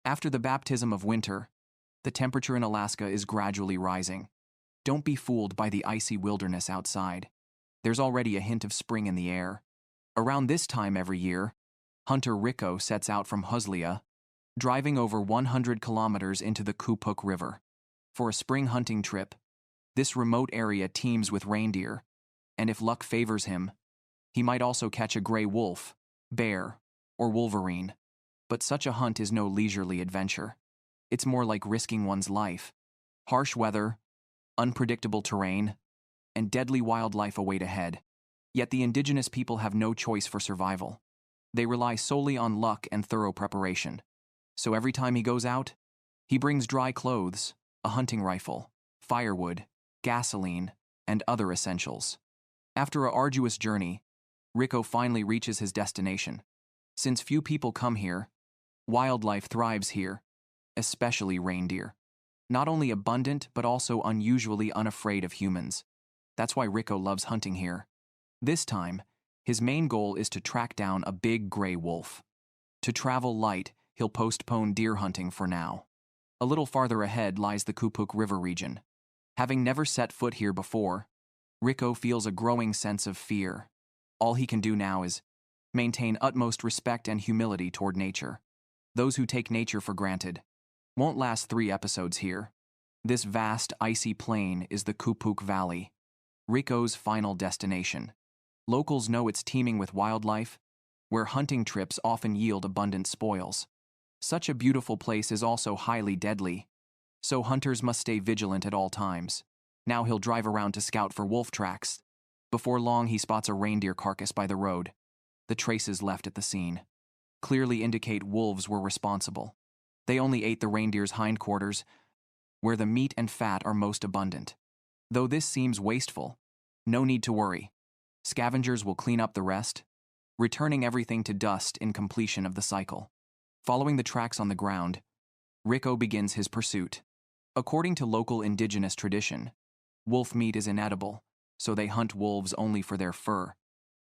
After the baptism of winter, the temperature in Alaska is gradually rising. Don't be fooled by the icy wilderness outside. There's already a hint of spring in the air. Around this time every year, hunter Rico sets out from Huslia, driving over 100 kilometers into the Kupuk River. For a spring hunting trip, this remote area teems with reindeer, and if luck favors him, he might also catch a gray wolf, bear, or wolverine. But such a hunt is no leisurely adventure. It's more like risking one's life. Harsh weather, unpredictable terrain, and deadly wildlife await ahead. Yet the indigenous people have no choice for survival. They rely solely on luck and thorough preparation. So every time he goes out, he brings dry clothes, a hunting rifle, firewood, gasoline, and other essentials. After an arduous journey, Rico finally reaches his destination. Since few people come here, wildlife thrives here, especially reindeer. Not only abundant, but also unusually unafraid of humans. That's why Rico loves hunting here. This time, his main goal is to track down a big gray wolf. To travel light, he'll postpone deer hunting for now. A little farther ahead lies the Kupuk River region. Having never set foot here before, Rico feels a growing sense of fear. All he can do now is maintain utmost respect and humility toward nature. Those who take nature for granted won't last 3 episodes here. This vast, icy plain is the Kupuk Valley, Rico's final destination. Locals know it's teeming with wildlife, where hunting trips often yield abundant spoils. Such a beautiful place is also highly deadly, so hunters must stay vigilant at all times. Now he'll drive around to scout for wolf tracks. Before long, he spots a reindeer carcass by the road. The traces left at the scene clearly indicate wolves were responsible. They only ate the reindeer's hindquarters, where the meat and fat are most abundant. Though this seems wasteful, no need to worry. Scavengers will clean up the rest, returning everything to dust in completion of the cycle. Following the tracks on the ground, Rico begins his pursuit. According to local indigenous tradition, wolf meat is inedible, so they hunt wolves only for their fur.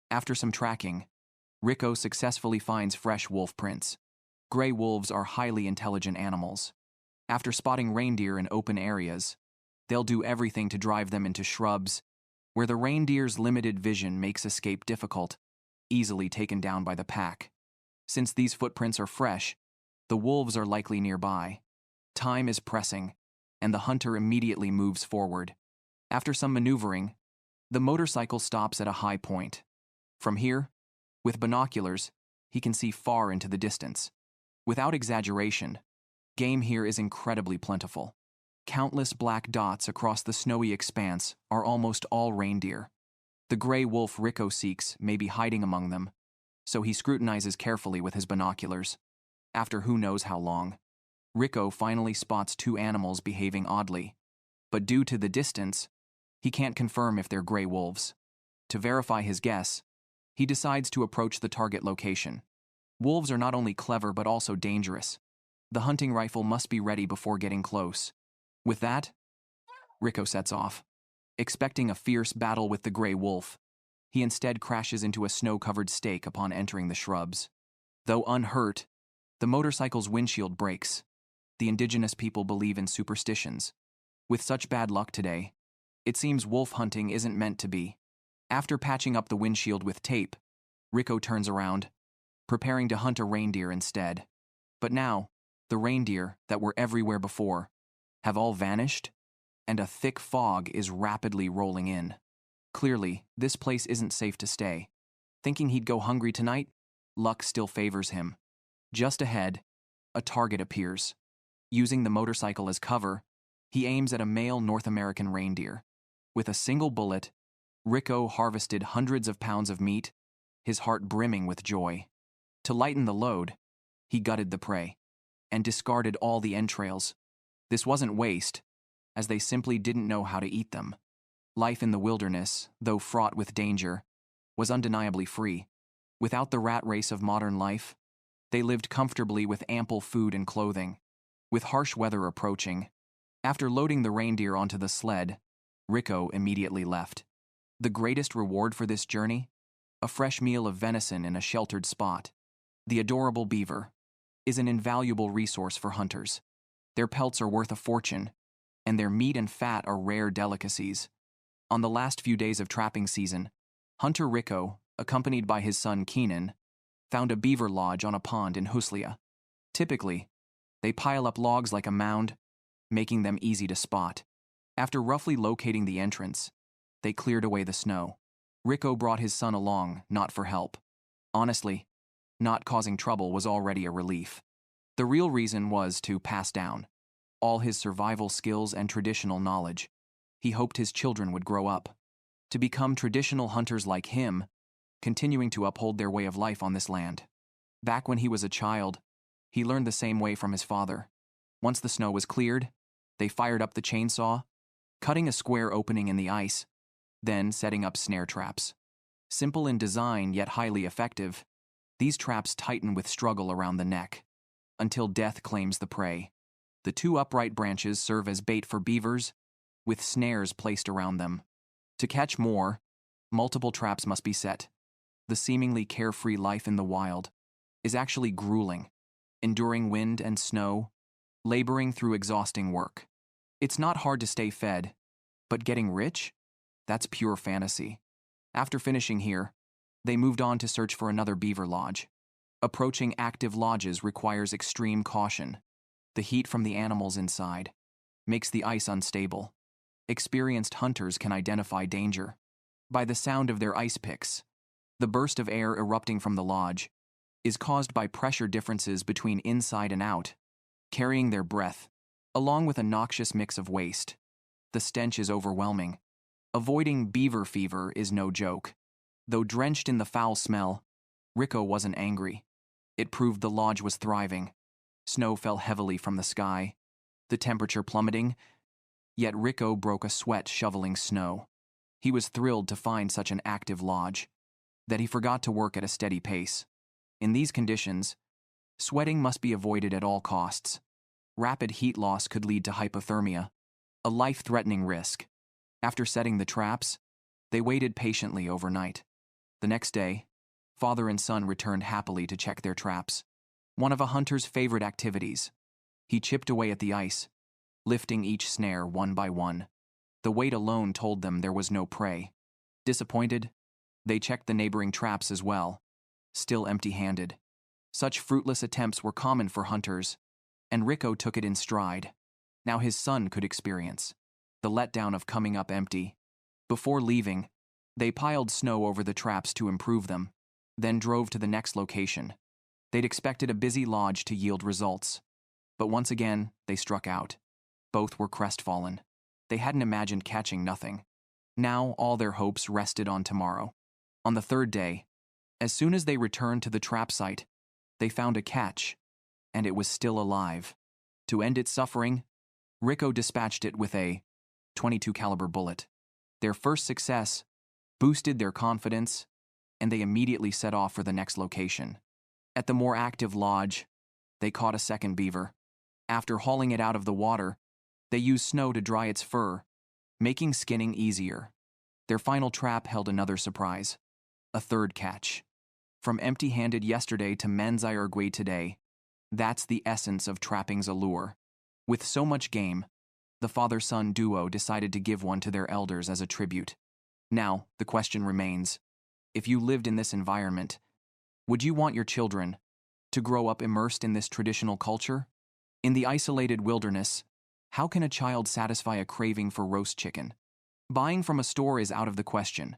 After some tracking, Rico successfully finds fresh wolf prints. Gray wolves are highly intelligent animals. After spotting reindeer in open areas, they'll do everything to drive them into shrubs, where the reindeer's limited vision makes escape difficult, easily taken down by the pack. Since these footprints are fresh, the wolves are likely nearby. Time is pressing, and the hunter immediately moves forward. After some maneuvering, the motorcycle stops at a high point. From here, with binoculars, he can see far into the distance. Without exaggeration, game here is incredibly plentiful. Countless black dots across the snowy expanse are almost all reindeer. The gray wolf Rico seeks may be hiding among them, so he scrutinizes carefully with his binoculars. After who knows how long, Rico finally spots 2 animals behaving oddly, but due to the distance, he can't confirm if they're gray wolves. To verify his guess, he decides to approach the target location. Wolves are not only clever but also dangerous. The hunting rifle must be ready before getting close. With that, Rico sets off. Expecting a fierce battle with the gray wolf, he instead crashes into a snow-covered stake upon entering the shrubs. Though unhurt, the motorcycle's windshield breaks. The indigenous people believe in superstitions. With such bad luck today, it seems wolf hunting isn't meant to be. After patching up the windshield with tape, Rico turns around, preparing to hunt a reindeer instead. But now, the reindeer that were everywhere before have all vanished, and a thick fog is rapidly rolling in. Clearly, this place isn't safe to stay. Thinking he'd go hungry tonight, luck still favors him. Just ahead, a target appears. Using the motorcycle as cover, he aims at a male North American reindeer. With a single bullet, Rico harvested hundreds of pounds of meat, his heart brimming with joy. To lighten the load, he gutted the prey and discarded all the entrails. This wasn't waste, as they simply didn't know how to eat them. Life in the wilderness, though fraught with danger, was undeniably free. Without the rat race of modern life, they lived comfortably with ample food and clothing. With harsh weather approaching, after loading the reindeer onto the sled, Rico immediately left. The greatest reward for this journey? A fresh meal of venison in a sheltered spot. The adorable beaver, is an invaluable resource for hunters. Their pelts are worth a fortune, and their meat and fat are rare delicacies. On the last few days of trapping season, hunter Rico, accompanied by his son Keenan, found a beaver lodge on a pond in Huslia. Typically, they pile up logs like a mound, making them easy to spot. After roughly locating the entrance, they cleared away the snow. Rico brought his son along, not for help. Honestly, not causing trouble was already a relief. The real reason was to pass down all his survival skills and traditional knowledge. He hoped his children would grow up to become traditional hunters like him, continuing to uphold their way of life on this land. Back when he was a child, he learned the same way from his father. Once the snow was cleared, they fired up the chainsaw, cutting a square opening in the ice, then setting up snare traps. Simple in design yet highly effective, these traps tighten with struggle around the neck, until death claims the prey. The two upright branches serve as bait for beavers, with snares placed around them. To catch more, multiple traps must be set. The seemingly carefree life in the wild is actually grueling, enduring wind and snow, laboring through exhausting work. It's not hard to stay fed, but getting rich? That's pure fantasy. After finishing here, they moved on to search for another beaver lodge. Approaching active lodges requires extreme caution. The heat from the animals inside makes the ice unstable. Experienced hunters can identify danger by the sound of their ice picks. The burst of air erupting from the lodge is caused by pressure differences between inside and out, carrying their breath, along with a noxious mix of waste. The stench is overwhelming. Avoiding beaver fever is no joke. Though drenched in the foul smell, Rico wasn't angry. It proved the lodge was thriving. Snow fell heavily from the sky, the temperature plummeting, yet Rico broke a sweat shoveling snow. He was thrilled to find such an active lodge that he forgot to work at a steady pace. In these conditions, sweating must be avoided at all costs. Rapid heat loss could lead to hypothermia, a life-threatening risk. After setting the traps, they waited patiently overnight. The next day, father and son returned happily to check their traps. One of a hunter's favorite activities. He chipped away at the ice, lifting each snare one by one. The weight alone told them there was no prey. Disappointed, they checked the neighboring traps as well, still empty-handed. Such fruitless attempts were common for hunters, and Rico took it in stride. Now his son could experience the letdown of coming up empty. Before leaving, they piled snow over the traps to improve them, then drove to the next location. They'd expected a busy lodge to yield results, but once again, they struck out. Both were crestfallen. They hadn't imagined catching nothing. Now all their hopes rested on tomorrow. On the third day, as soon as they returned to the trap site, they found a catch, and it was still alive. To end its suffering, Rico dispatched it with a .22 caliber bullet. Their first success boosted their confidence, and they immediately set off for the next location. At the more active lodge, they caught a second beaver. After hauling it out of the water, they used snow to dry its fur, making skinning easier. Their final trap held another surprise, a third catch. From empty-handed yesterday to Manzai today, that's the essence of trapping's allure. With so much game, the father-son duo decided to give one to their elders as a tribute. Now, the question remains, if you lived in this environment, would you want your children to grow up immersed in this traditional culture? In the isolated wilderness, how can a child satisfy a craving for roast chicken? Buying from a store is out of the question.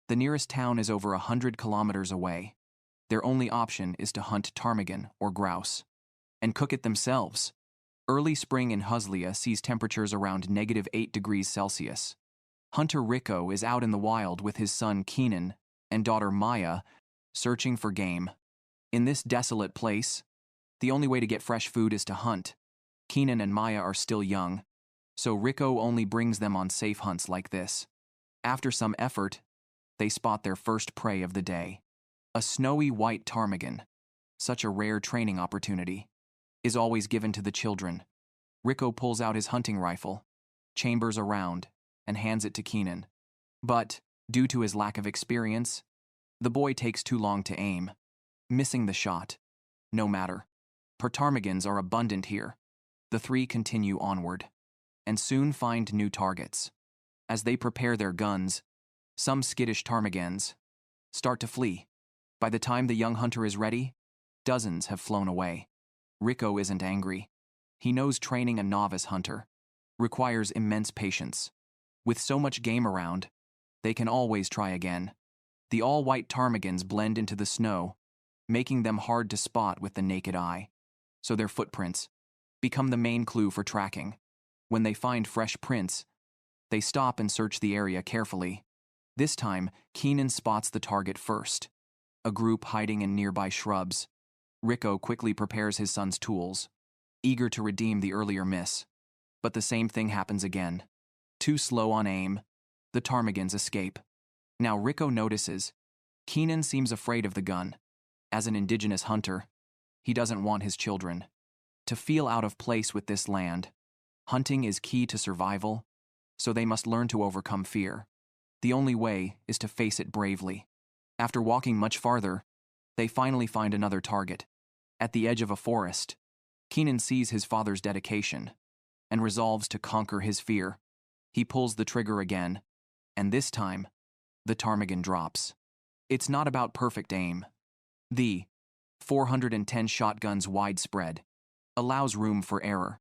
The nearest town is over 100 kilometers away. Their only option is to hunt ptarmigan or grouse and cook it themselves. Early spring in Huslia sees temperatures around -8 degrees Celsius. Hunter Rico is out in the wild with his son Keenan and daughter Maya, searching for game. In this desolate place, the only way to get fresh food is to hunt. Keenan and Maya are still young, so Rico only brings them on safe hunts like this. After some effort, they spot their first prey of the day. A snowy white ptarmigan, such a rare training opportunity, is always given to the children. Rico pulls out his hunting rifle, chambers a round, and hands it to Keenan. But, due to his lack of experience, the boy takes too long to aim, missing the shot. No matter. Ptarmigans are abundant here. The three continue onward, and soon find new targets. As they prepare their guns, some skittish ptarmigans start to flee. By the time the young hunter is ready, dozens have flown away. Rico isn't angry. He knows training a novice hunter requires immense patience. With so much game around, they can always try again. The all-white ptarmigans blend into the snow, making them hard to spot with the naked eye. So their footprints become the main clue for tracking. When they find fresh prints, they stop and search the area carefully. This time, Keenan spots the target first, a group hiding in nearby shrubs. Rico quickly prepares his son's tools, eager to redeem the earlier miss. But the same thing happens again. Too slow on aim, the ptarmigans escape. Now Rico notices Keenan seems afraid of the gun. As an indigenous hunter, he doesn't want his children to feel out of place with this land. Hunting is key to survival, so they must learn to overcome fear. The only way is to face it bravely. After walking much farther, they finally find another target. At the edge of a forest, Keenan sees his father's dedication and resolves to conquer his fear. He pulls the trigger again, and this time, the ptarmigan drops. It's not about perfect aim. The 410 shotguns widespread allows room for error.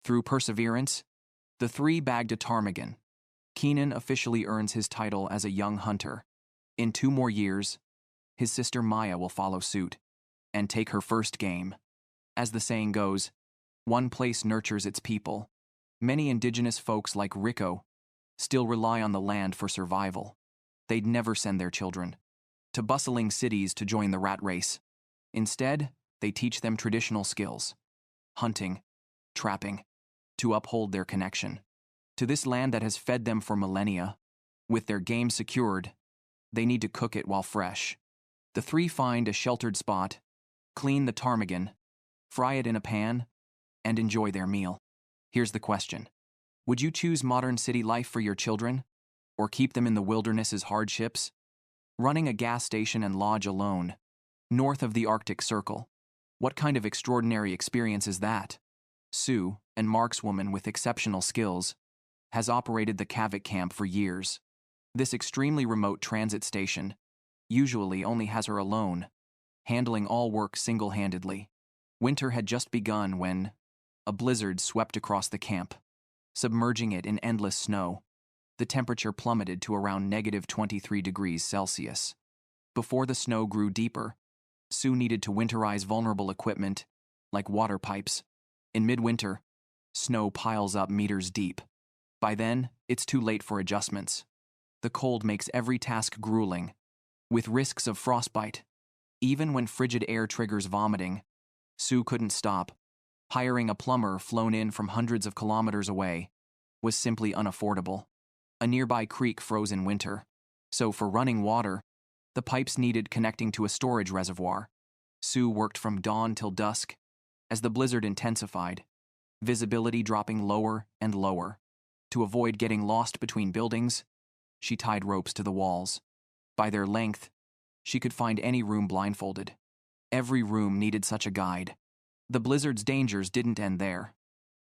Through perseverance, the three bagged a ptarmigan. Keenan officially earns his title as a young hunter. In 2 more years, his sister Maya will follow suit and take her first game. As the saying goes, one place nurtures its people. Many indigenous folks like Rico still rely on the land for survival. They'd never send their children to bustling cities to join the rat race. Instead, they teach them traditional skills: hunting, trapping, to uphold their connection to this land that has fed them for millennia. With their game secured, they need to cook it while fresh. The three find a sheltered spot, clean the ptarmigan, fry it in a pan, and enjoy their meal. Here's the question: would you choose modern city life for your children, or keep them in the wilderness's hardships? Running a gas station and lodge alone, north of the Arctic Circle. What kind of extraordinary experience is that? Sue, an markswoman with exceptional skills, has operated the Kavik camp for years. This extremely remote transit station usually only has her alone, handling all work single-handedly. Winter had just begun when a blizzard swept across the camp, submerging it in endless snow. The temperature plummeted to around -23 degrees Celsius. Before the snow grew deeper, Sue needed to winterize vulnerable equipment, like water pipes. In midwinter, snow piles up meters deep. By then, it's too late for adjustments. The cold makes every task grueling, with risks of frostbite. Even when frigid air triggers vomiting, Sue couldn't stop. Hiring a plumber flown in from hundreds of kilometers away was simply unaffordable. A nearby creek froze in winter, so for running water, the pipes needed connecting to a storage reservoir. Sue worked from dawn till dusk. As the blizzard intensified, visibility dropping lower and lower. To avoid getting lost between buildings, she tied ropes to the walls. By their length, she could find any room blindfolded. Every room needed such a guide. The blizzard's dangers didn't end there.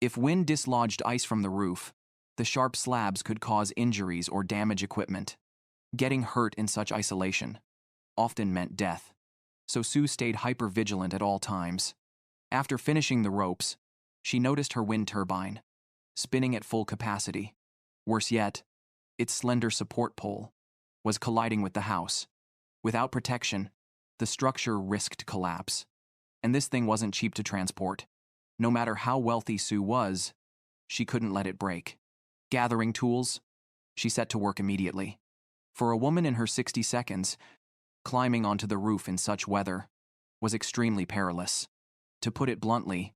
If wind dislodged ice from the roof, the sharp slabs could cause injuries or damage equipment. Getting hurt in such isolation often meant death, so Sue stayed hyper-vigilant at all times. After finishing the ropes, she noticed her wind turbine, spinning at full capacity. Worse yet, its slender support pole was colliding with the house. Without protection, the structure risked collapse. And this thing wasn't cheap to transport. No matter how wealthy Sue was, she couldn't let it break. Gathering tools, she set to work immediately. For a woman in her 60 seconds, climbing onto the roof in such weather was extremely perilous. To put it bluntly,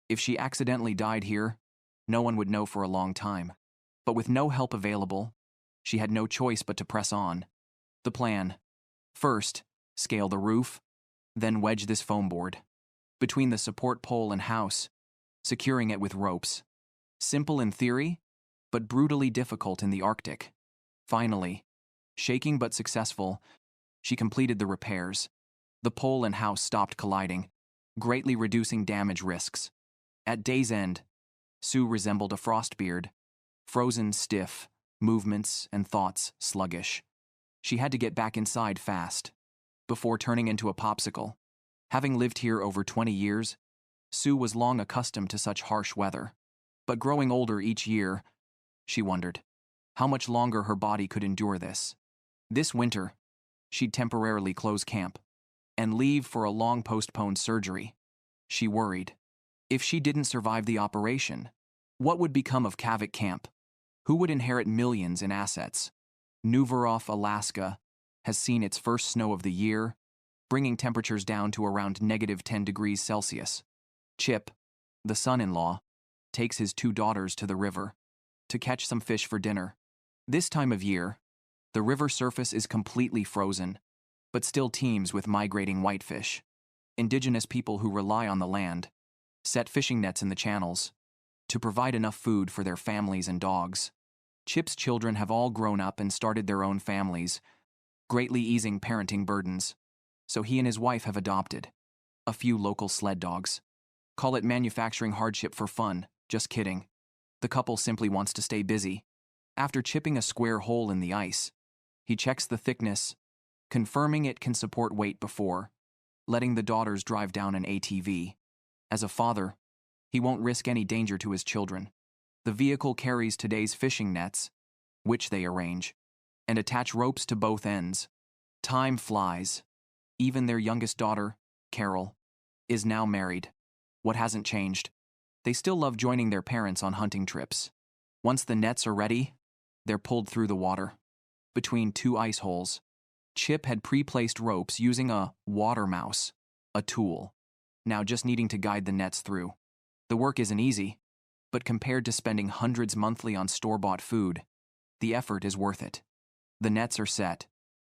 if she accidentally died here, no one would know for a long time. But with no help available, she had no choice but to press on. The plan: first, scale the roof, then wedge this foam board between the support pole and house, securing it with ropes. Simple in theory, but brutally difficult in the Arctic. Finally, shaking but successful, she completed the repairs. The pole and house stopped colliding, greatly reducing damage risks. At day's end, Sue resembled a frostbeard, frozen stiff, movements and thoughts sluggish. She had to get back inside fast, before turning into a popsicle. Having lived here over 20 years, Sue was long accustomed to such harsh weather. But growing older each year, she wondered how much longer her body could endure this. This winter, she'd temporarily close camp and leave for a long postponed surgery. She worried. If she didn't survive the operation, what would become of Kavik Camp? Who would inherit millions in assets? Nuvorov, Alaska, has seen its first snow of the year, bringing temperatures down to around -10 degrees Celsius. Chip, the son-in-law, takes his 2 daughters to the river to catch some fish for dinner. This time of year, the river surface is completely frozen, but still teems with migrating whitefish. Indigenous people who rely on the land set fishing nets in the channels to provide enough food for their families and dogs. Chip's children have all grown up and started their own families, greatly easing parenting burdens. So he and his wife have adopted a few local sled dogs. Call it manufacturing hardship for fun, just kidding. The couple simply wants to stay busy. After chipping a square hole in the ice, he checks the thickness, confirming it can support weight before letting the daughters drive down an ATV. As a father, he won't risk any danger to his children. The vehicle carries today's fishing nets, which they arrange, and attach ropes to both ends. Time flies. Even their youngest daughter, Carol, is now married. What hasn't changed? They still love joining their parents on hunting trips. Once the nets are ready, they're pulled through the water. Between 2 ice holes, Chip had pre-placed ropes using a water mouse, a tool, now just needing to guide the nets through. The work isn't easy, but compared to spending hundreds monthly on store-bought food, the effort is worth it. The nets are set.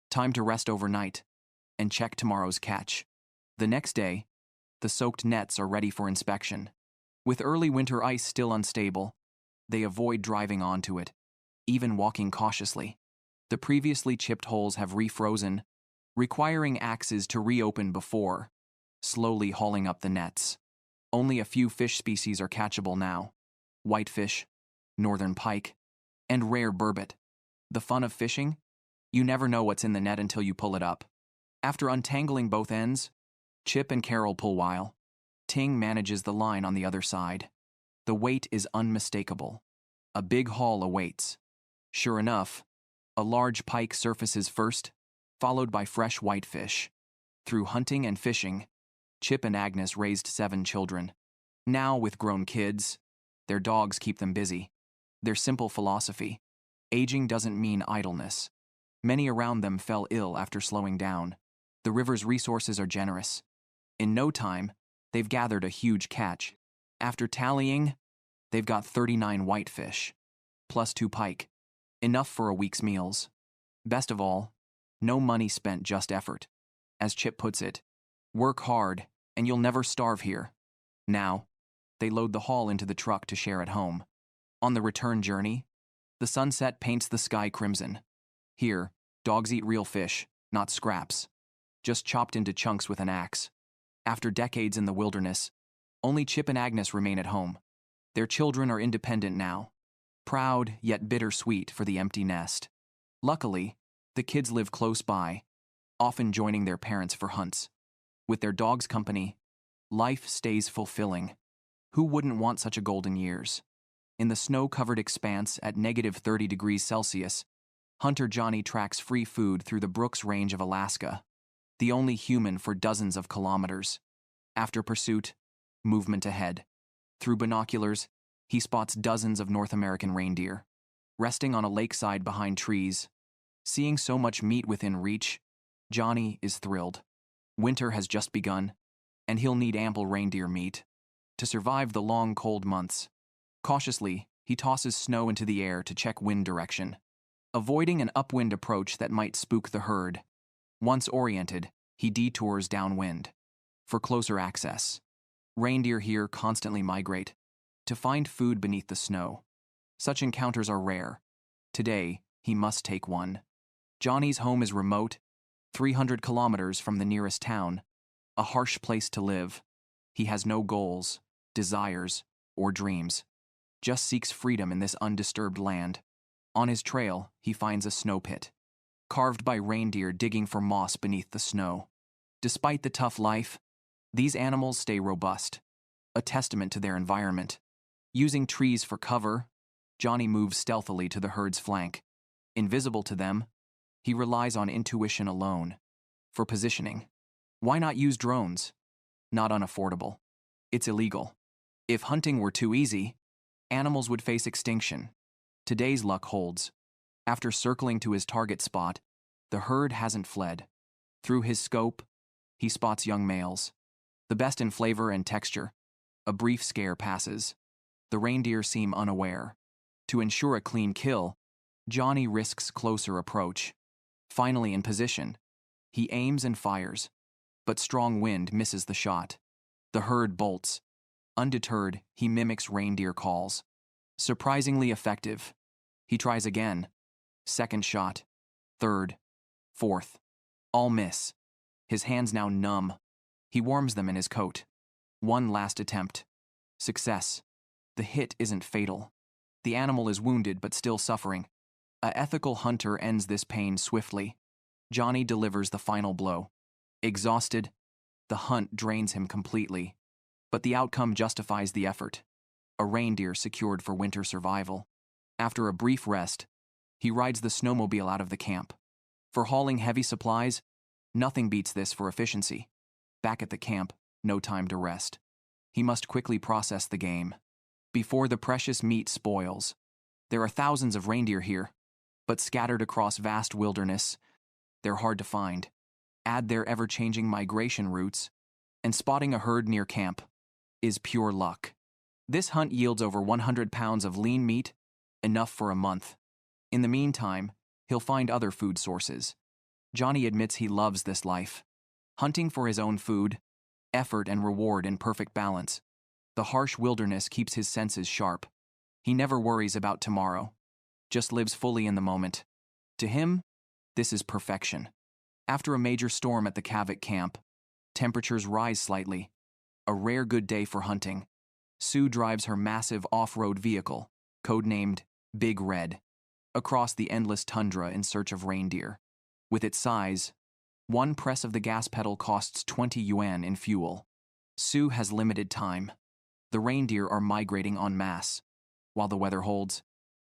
Time to rest overnight and check tomorrow's catch. The next day, the soaked nets are ready for inspection. With early winter ice still unstable, they avoid driving onto it, even walking cautiously. The previously chipped holes have refrozen, requiring axes to reopen before slowly hauling up the nets. Only a few fish species are catchable now: whitefish, northern pike, and rare burbot. The fun of fishing? You never know what's in the net until you pull it up. After untangling both ends, Chip and Carol pull while Ting manages the line on the other side. The weight is unmistakable. A big haul awaits. Sure enough, a large pike surfaces first, followed by fresh whitefish. Through hunting and fishing, Chip and Agnes raised 7 children. Now, with grown kids, their dogs keep them busy. Their simple philosophy: aging doesn't mean idleness. Many around them fell ill after slowing down. The river's resources are generous. In no time, they've gathered a huge catch. After tallying, they've got 39 whitefish, plus 2 pike. Enough for a week's meals. Best of all, no money spent, just effort. As Chip puts it, work hard and you'll never starve here. Now, they load the haul into the truck to share at home. On the return journey, the sunset paints the sky crimson. Here, dogs eat real fish, not scraps, just chopped into chunks with an axe. After decades in the wilderness, only Chip and Agnes remain at home. Their children are independent now, proud yet bittersweet for the empty nest. Luckily, the kids live close by, often joining their parents for hunts. With their dog's company, life stays fulfilling. Who wouldn't want such a golden years? In the snow-covered expanse at -30 degrees Celsius, Hunter Johnny tracks free food through the Brooks Range of Alaska, the only human for dozens of kilometers. After pursuit, movement ahead. Through binoculars, he spots dozens of North American reindeer, resting on a lakeside behind trees. Seeing so much meat within reach, Johnny is thrilled. Winter has just begun, and he'll need ample reindeer meat to survive the long, cold months. Cautiously, he tosses snow into the air to check wind direction, avoiding an upwind approach that might spook the herd. Once oriented, he detours downwind for closer access. Reindeer here constantly migrate to find food beneath the snow. Such encounters are rare. Today, he must take one. Johnny's home is remote, 300 kilometers from the nearest town, a harsh place to live. He has no goals, desires, or dreams, just seeks freedom in this undisturbed land. On his trail, he finds a snow pit, carved by reindeer digging for moss beneath the snow. Despite the tough life, these animals stay robust, a testament to their environment. Using trees for cover, Johnny moves stealthily to the herd's flank. Invisible to them, he relies on intuition alone. For positioning, why not use drones? Not unaffordable. It's illegal. If hunting were too easy, animals would face extinction. Today's luck holds. After circling to his target spot, the herd hasn't fled. Through his scope, he spots young males, the best in flavor and texture. A brief scare passes. The reindeer seem unaware. To ensure a clean kill, Johnny risks closer approach. Finally in position, he aims and fires, but strong wind misses the shot. The herd bolts. Undeterred, he mimics reindeer calls. Surprisingly effective. He tries again. Second shot. Third. Fourth. All miss. His hands now numb. He warms them in his coat. One last attempt. Success. The hit isn't fatal. The animal is wounded but still suffering. A ethical hunter ends this pain swiftly. Johnny delivers the final blow. Exhausted, the hunt drains him completely. But the outcome justifies the effort. A reindeer secured for winter survival. After a brief rest, he rides the snowmobile out of the camp. For hauling heavy supplies, nothing beats this for efficiency. Back at the camp, no time to rest. He must quickly process the game before the precious meat spoils. There are thousands of reindeer here, but scattered across vast wilderness, they're hard to find. Add their ever-changing migration routes, and spotting a herd near camp is pure luck. This hunt yields over 100 pounds of lean meat, enough for a month. In the meantime, he'll find other food sources. Johnny admits he loves this life. Hunting for his own food, effort and reward in perfect balance. The harsh wilderness keeps his senses sharp. He never worries about tomorrow, just lives fully in the moment. To him, this is perfection. After a major storm at the Kavik camp, temperatures rise slightly. A rare good day for hunting. Sue drives her massive off-road vehicle, codenamed Big Red, across the endless tundra in search of reindeer. With its size, one press of the gas pedal costs 20 yuan in fuel. Sue has limited time. The reindeer are migrating en masse. While the weather holds,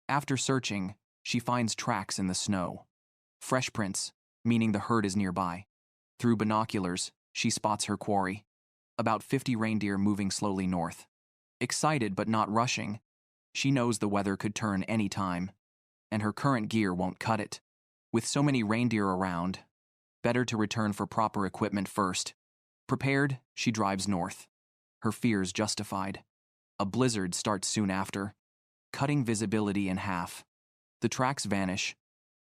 after searching, she finds tracks in the snow. Fresh prints, meaning the herd is nearby. Through binoculars, she spots her quarry. About 50 reindeer moving slowly north. Excited but not rushing, she knows the weather could turn any time, and her current gear won't cut it. With so many reindeer around, better to return for proper equipment first. Prepared, she drives north. Her fears justified. A blizzard starts soon after, cutting visibility in half. The tracks vanish,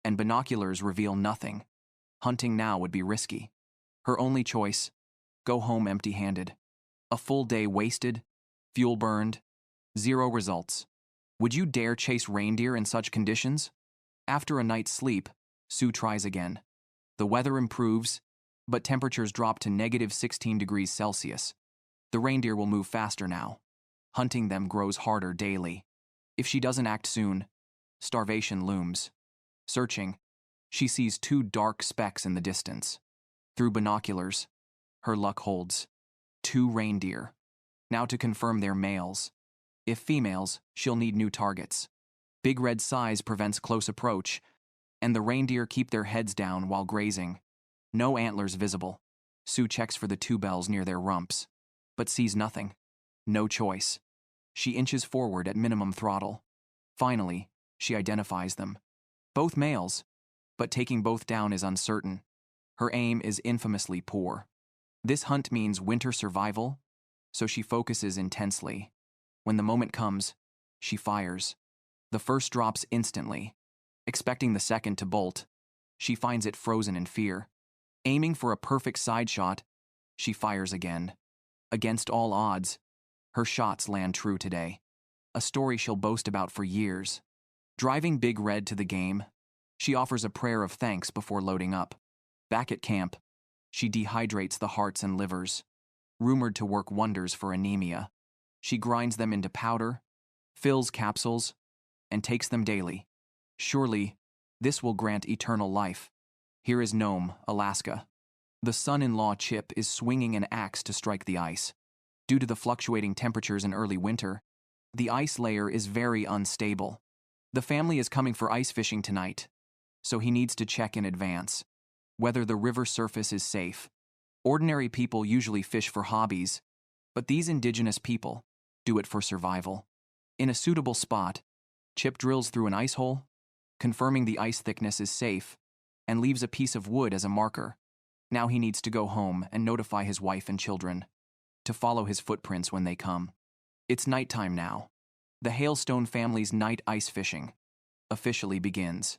and binoculars reveal nothing. Hunting now would be risky. Her only choice, go home empty-handed. A full day wasted, fuel burned, zero results. Would you dare chase reindeer in such conditions? After a night's sleep, Sue tries again. The weather improves, but temperatures drop to -16 degrees Celsius. The reindeer will move faster now. Hunting them grows harder daily. If she doesn't act soon, starvation looms. Searching, she sees 2 dark specks in the distance. Through binoculars, her luck holds. 2 reindeer. Now to confirm they're males. If females, she'll need new targets. Big Red's size prevents close approach, and the reindeer keep their heads down while grazing. No antlers visible. Sue checks for the 2 bells near their rumps, but sees nothing. No choice. She inches forward at minimum throttle. Finally, she identifies them. Both males, but taking both down is uncertain. Her aim is infamously poor. This hunt means winter survival, so she focuses intensely. When the moment comes, she fires. The first drops instantly. Expecting the second to bolt, she finds it frozen in fear. Aiming for a perfect side shot, she fires again. Against all odds, her shots land true today. A story she'll boast about for years. Driving Big Red to the game, she offers a prayer of thanks before loading up. Back at camp, she dehydrates the hearts and livers. rumored to work wonders for anemia. She grinds them into powder, fills capsules, and takes them daily. Surely, this will grant eternal life. Here is Nome, Alaska. The son-in-law Chip is swinging an axe to strike the ice. Due to the fluctuating temperatures in early winter, the ice layer is very unstable. The family is coming for ice fishing tonight, so he needs to check in advance whether the river surface is safe. Ordinary people usually fish for hobbies, but these indigenous people do it for survival. In a suitable spot, Chip drills through an ice hole, confirming the ice thickness is safe, and leaves a piece of wood as a marker. Now he needs to go home and notify his wife and children to follow his footprints when they come. It's nighttime now. The Hailstone family's night ice fishing officially begins.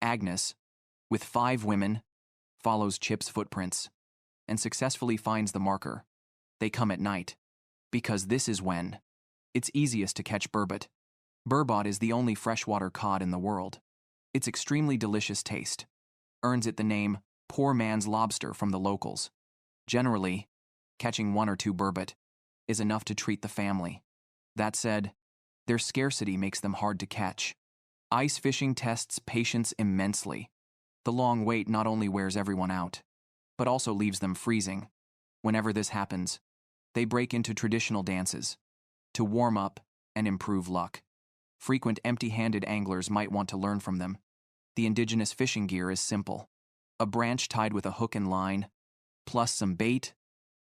Agnes, with 5 women, follows Chip's footprints and successfully finds the marker. They come at night, because this is when it's easiest to catch burbot. Burbot is the only freshwater cod in the world. Its extremely delicious taste earns it the name poor man's lobster from the locals. Generally, catching 1 or 2 burbot is enough to treat the family. That said, their scarcity makes them hard to catch. Ice fishing tests patience immensely. The long wait not only wears everyone out, but also leaves them freezing. Whenever this happens, they break into traditional dances to warm up and improve luck. Frequent empty-handed anglers might want to learn from them. The indigenous fishing gear is simple. A branch tied with a hook and line, plus some bait,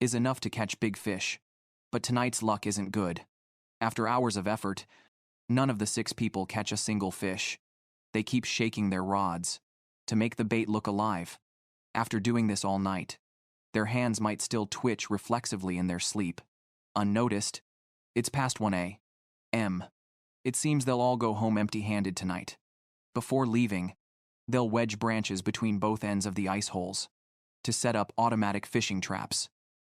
is enough to catch big fish. But tonight's luck isn't good. After hours of effort, none of the 6 people catch a single fish. They keep shaking their rods to make the bait look alive. After doing this all night, their hands might still twitch reflexively in their sleep. Unnoticed, it's past 1 a.m. It seems they'll all go home empty-handed tonight. Before leaving, they'll wedge branches between both ends of the ice holes to set up automatic fishing traps.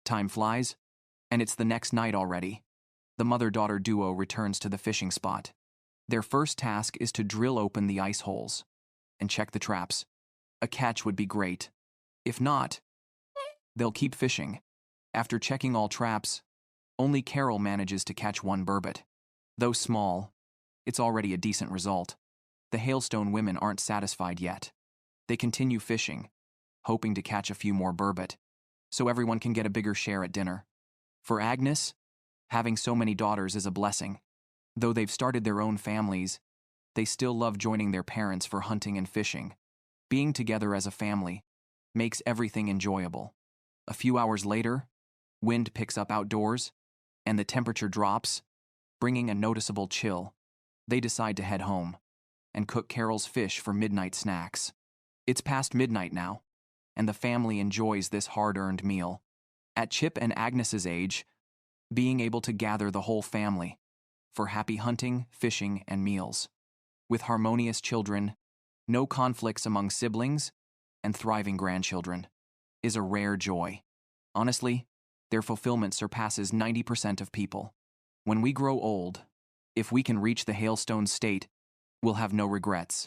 Time flies, and it's the next night already. The mother-daughter duo returns to the fishing spot. Their first task is to drill open the ice holes and check the traps. A catch would be great. If not, they'll keep fishing. After checking all traps, only Carol manages to catch 1 burbot. Though small, it's already a decent result. The Hailstone women aren't satisfied yet. They continue fishing, hoping to catch a few more burbot, so everyone can get a bigger share at dinner. For Agnes, having so many daughters is a blessing. Though they've started their own families, they still love joining their parents for hunting and fishing. Being together as a family makes everything enjoyable. A few hours later, wind picks up outdoors, and the temperature drops, bringing a noticeable chill. They decide to head home and cook Carol's fish for midnight snacks. It's past midnight now, and the family enjoys this hard-earned meal. At Chip and Agnes's age, being able to gather the whole family for happy hunting, fishing, and meals. With harmonious children, no conflicts among siblings, and thriving grandchildren, is a rare joy. Honestly, their fulfillment surpasses 90% of people. When we grow old, if we can reach the Hailstone state, we'll have no regrets.